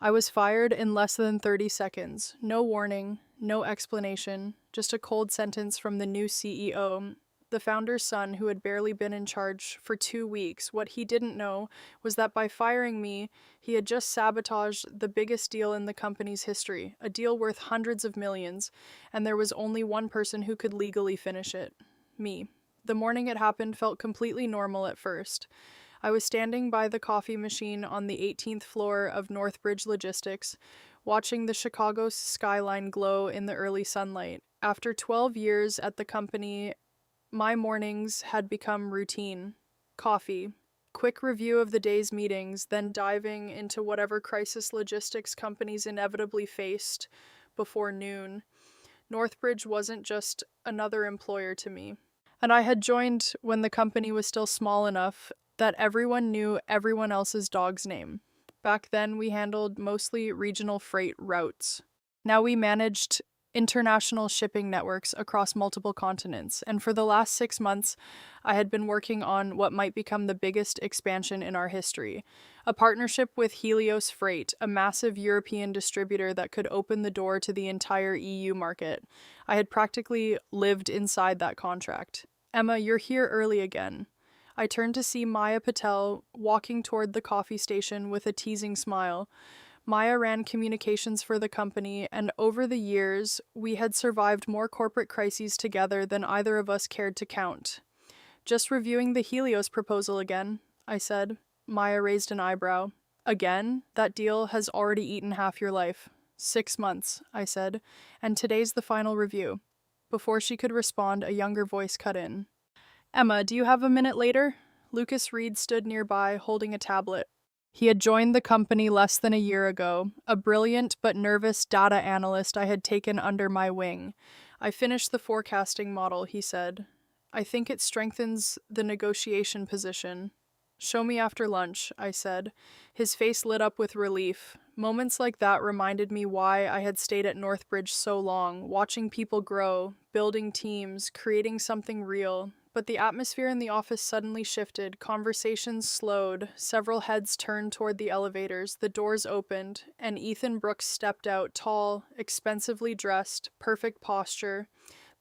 I was fired in less than 30 seconds. No warning, no explanation, just a cold sentence from the new CEO, the founder's son who had barely been in charge for 2 weeks. What he didn't know was that by firing me, he had just sabotaged the biggest deal in the company's history, a deal worth hundreds of millions, and there was only one person who could legally finish it: me. The morning it happened felt completely normal at first. I was standing by the coffee machine on the 18th floor of Northbridge Logistics, watching the Chicago skyline glow in the early sunlight. After 12 years at the company, my mornings had become routine. Coffee, quick review of the day's meetings, then diving into whatever crisis logistics companies inevitably faced before noon. Northbridge wasn't just another employer to me. And I had joined when the company was still small enough that everyone knew everyone else's dog's name. Back then, we handled mostly regional freight routes. Now we managed international shipping networks across multiple continents, and for the last 6 months, I had been working on what might become the biggest expansion in our history: a partnership with Helios Freight, a massive European distributor that could open the door to the entire EU market. I had practically lived inside that contract. Emma, you're here early again. I turned to see Maya Patel walking toward the coffee station with a teasing smile. Maya ran communications for the company, and over the years, we had survived more corporate crises together than either of us cared to count. Just reviewing the Helios proposal again, I said. Maya raised an eyebrow. Again? That deal has already eaten half your life. 6 months, I said, and today's the final review. Before she could respond, a younger voice cut in. Emma, do you have a minute later? Lucas Reed stood nearby, holding a tablet. He had joined the company less than a year ago, a brilliant but nervous data analyst I had taken under my wing. I finished the forecasting model, he said. I think it strengthens the negotiation position. Show me after lunch, I said. His face lit up with relief. Moments like that reminded me why I had stayed at Northbridge so long, watching people grow, building teams, creating something real. But the atmosphere in the office suddenly shifted, conversations slowed, several heads turned toward the elevators, the doors opened, and Ethan Brooks stepped out, tall, expensively dressed, perfect posture.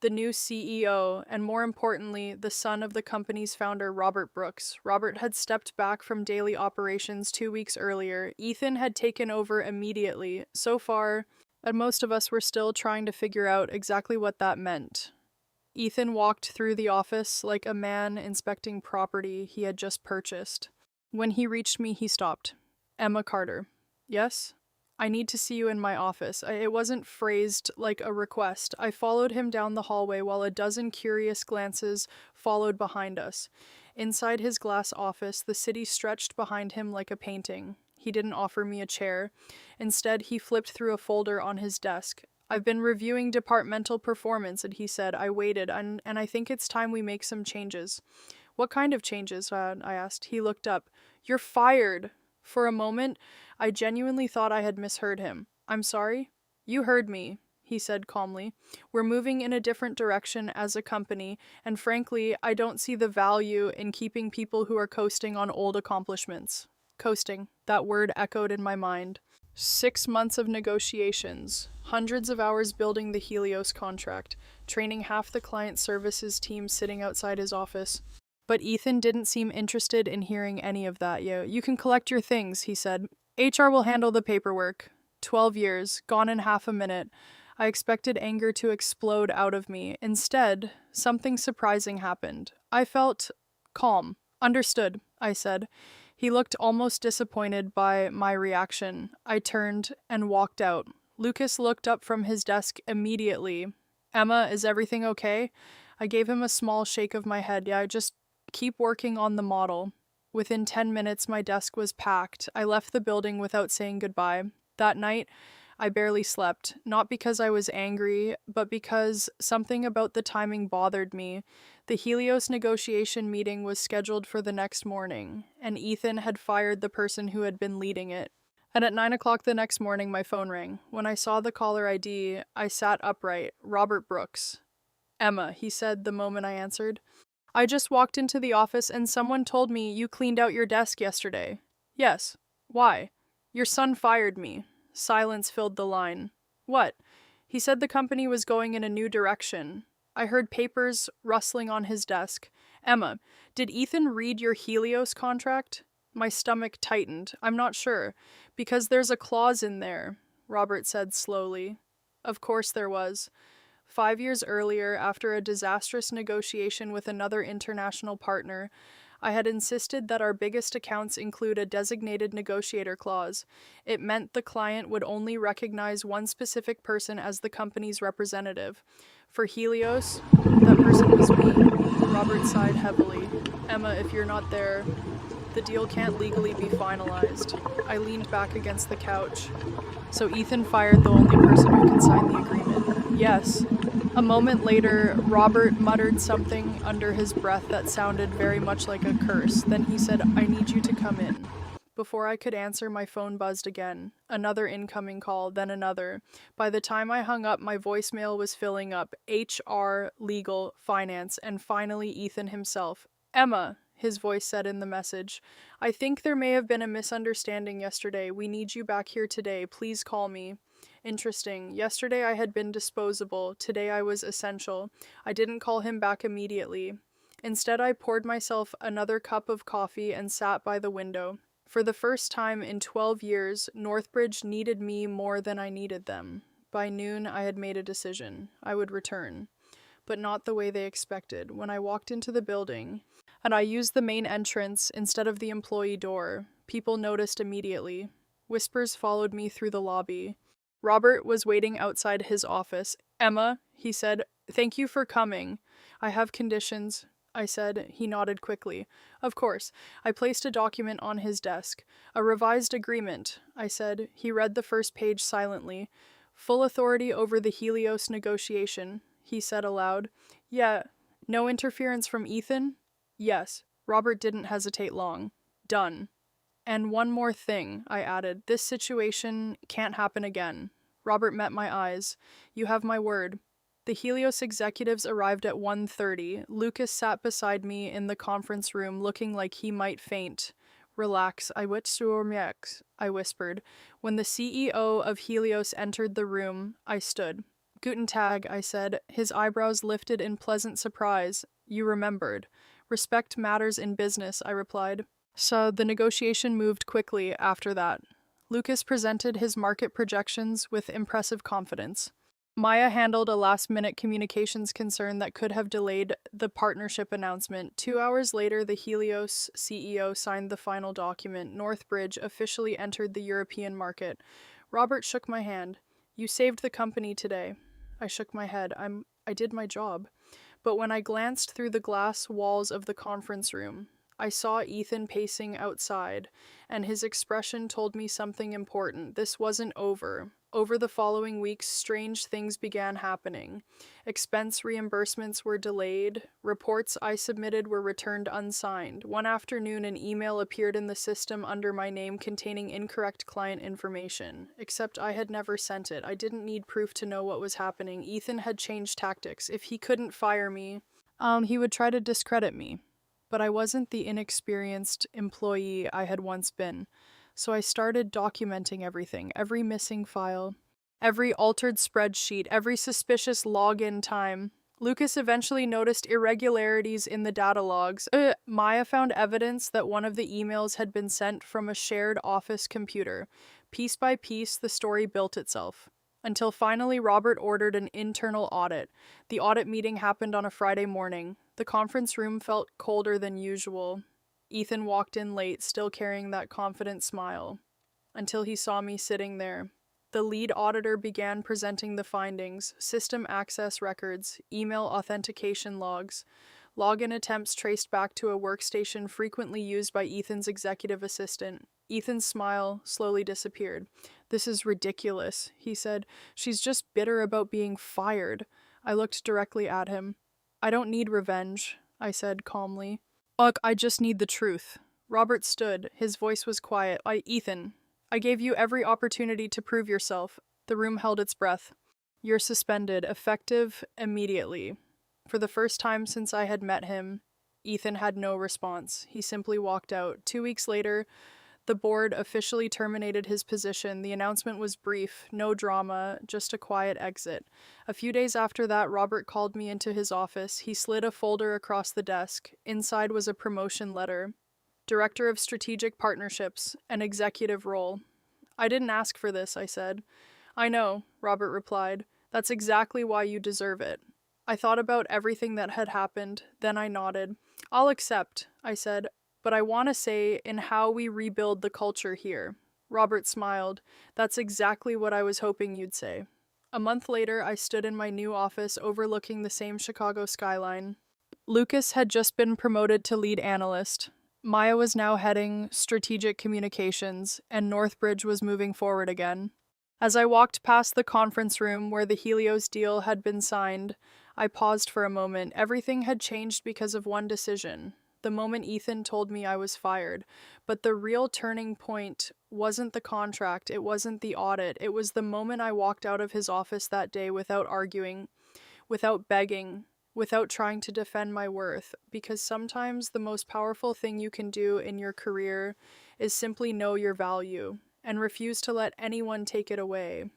The new CEO, and more importantly, the son of the company's founder, Robert Brooks. Robert had stepped back from daily operations 2 weeks earlier. Ethan had taken over immediately. So far, and most of us were still trying to figure out exactly what that meant. Ethan walked through the office like a man inspecting property he had just purchased. When he reached me, he stopped. Emma Carter. Yes? I need to see you in my office. It wasn't phrased like a request. I followed him down the hallway while a dozen curious glances followed behind us. Inside his glass office, the city stretched behind him like a painting. He didn't offer me a chair. Instead, he flipped through a folder on his desk. I've been reviewing departmental performance, and he said. I waited, and I think it's time we make some changes. What kind of changes? I asked. He looked up. You're fired. For a moment, I genuinely thought I had misheard him. I'm sorry? You heard me, he said calmly. We're moving in a different direction as a company, and frankly, I don't see the value in keeping people who are coasting on old accomplishments. Coasting. That word echoed in my mind. 6 months of negotiations, hundreds of hours building the Helios contract, training half the client services team sitting outside his office. But Ethan didn't seem interested in hearing any of that. You can collect your things, he said. HR will handle the paperwork. 12 years, gone in half a minute. I expected anger to explode out of me. Instead, something surprising happened. I felt calm. Understood, I said. He looked almost disappointed by my reaction. I turned and walked out. Lucas looked up from his desk immediately. Emma, is everything okay? I gave him a small shake of my head. Yeah, just keep working on the model. Within 10 minutes, my desk was packed. I left the building without saying goodbye. That night, I barely slept, not because I was angry, but because something about the timing bothered me. The Helios negotiation meeting was scheduled for the next morning, and Ethan had fired the person who had been leading it. And at 9 o'clock the next morning, my phone rang. When I saw the caller ID, I sat upright. Robert Brooks. Emma, he said the moment I answered. I just walked into the office and someone told me you cleaned out your desk yesterday. Yes. Why? Your son fired me. Silence filled the line. What? He said the company was going in a new direction. I heard papers rustling on his desk. Emma, did Ethan read your Helios contract? My stomach tightened. I'm not sure. Because there's a clause in there, Robert said slowly. Of course there was. 5 years earlier, after a disastrous negotiation with another international partner, I had insisted that our biggest accounts include a designated negotiator clause. It meant the client would only recognize one specific person as the company's representative. For Helios, that person was me. Robert sighed heavily. Emma, if you're not there, the deal can't legally be finalized. I leaned back against the couch. So Ethan fired the only person who could sign the agreement. Yes. A moment later, Robert muttered something under his breath that sounded very much like a curse. Then he said, I need you to come in. Before I could answer, my phone buzzed again. Another incoming call, then another. By the time I hung up, my voicemail was filling up. HR, legal, finance, and finally Ethan himself. Emma, his voice said in the message, I think there may have been a misunderstanding yesterday. We need you back here today. Please call me. Interesting. Yesterday I had been disposable. Today I was essential. I didn't call him back immediately. Instead, I poured myself another cup of coffee and sat by the window. For the first time in 12 years, Northbridge needed me more than I needed them. By noon, I had made a decision. I would return. But not the way they expected. When I walked into the building, and I used the main entrance instead of the employee door, people noticed immediately. Whispers followed me through the lobby. Robert was waiting outside his office. Emma, he said, thank you for coming. I have conditions, I said. He nodded quickly. Of course. I placed a document on his desk. A revised agreement, I said. He read the first page silently. Full authority over the Helios negotiation, he said aloud. Yeah. No interference from Ethan? Yes. Robert didn't hesitate long. Done. And one more thing, I added. This situation can't happen again. Robert met my eyes. You have my word. The Helios executives arrived at 1:30. Lucas sat beside me in the conference room looking like he might faint. Relax, I whispered. When the CEO of Helios entered the room, I stood. Guten Tag, I said. His eyebrows lifted in pleasant surprise. You remembered. Respect matters in business, I replied. So the negotiation moved quickly after that. Lucas presented his market projections with impressive confidence. Maya handled a last-minute communications concern that could have delayed the partnership announcement. 2 hours later, the Helios CEO signed the final document. Northbridge officially entered the European market. Robert shook my hand. You saved the company today. I shook my head. I did my job. But when I glanced through the glass walls of the conference room, I saw Ethan pacing outside, and his expression told me something important. This wasn't over. Over the following weeks, strange things began happening. Expense reimbursements were delayed. Reports I submitted were returned unsigned. One afternoon, an email appeared in the system under my name containing incorrect client information. Except I had never sent it. I didn't need proof to know what was happening. Ethan had changed tactics. If he couldn't fire me, he would try to discredit me. But I wasn't the inexperienced employee I had once been. So I started documenting everything, every missing file, every altered spreadsheet, every suspicious login time. Lucas eventually noticed irregularities in the data logs. Maya found evidence that one of the emails had been sent from a shared office computer. Piece by piece, the story built itself. Until finally Robert ordered an internal audit. The audit meeting happened on a Friday morning. The conference room felt colder than usual. Ethan walked in late, still carrying that confident smile, until he saw me sitting there. The lead auditor began presenting the findings: system access records, email authentication logs, login attempts traced back to a workstation frequently used by Ethan's executive assistant. Ethan's smile slowly disappeared. This is ridiculous, he said. She's just bitter about being fired. I looked directly at him. I don't need revenge, I said calmly. Look, I just need the truth. Robert stood. His voice was quiet. Ethan, I gave you every opportunity to prove yourself. The room held its breath. You're suspended, effective immediately. For the first time since I had met him, Ethan had no response. He simply walked out. 2 weeks later, The board officially terminated his position. The announcement was brief, no drama, just a quiet exit. A few days after that, Robert called me into his office. He slid a folder across the desk. Inside was a promotion letter. Director of Strategic Partnerships, an executive role. I didn't ask for this, I said. I know, Robert replied. That's exactly why you deserve it. I thought about everything that had happened, then I nodded. I'll accept, I said, but I want to say in how we rebuild the culture here. Robert smiled. That's exactly what I was hoping you'd say. A month later, I stood in my new office overlooking the same Chicago skyline. Lucas had just been promoted to lead analyst. Maya was now heading strategic communications, and Northbridge was moving forward again. As I walked past the conference room where the Helios deal had been signed, I paused for a moment. Everything had changed because of one decision. The moment Ethan told me I was fired. But the real turning point wasn't the contract, it wasn't the audit. It was the moment I walked out of his office that day without arguing, without begging, without trying to defend my worth. Because sometimes the most powerful thing you can do in your career is simply know your value and refuse to let anyone take it away.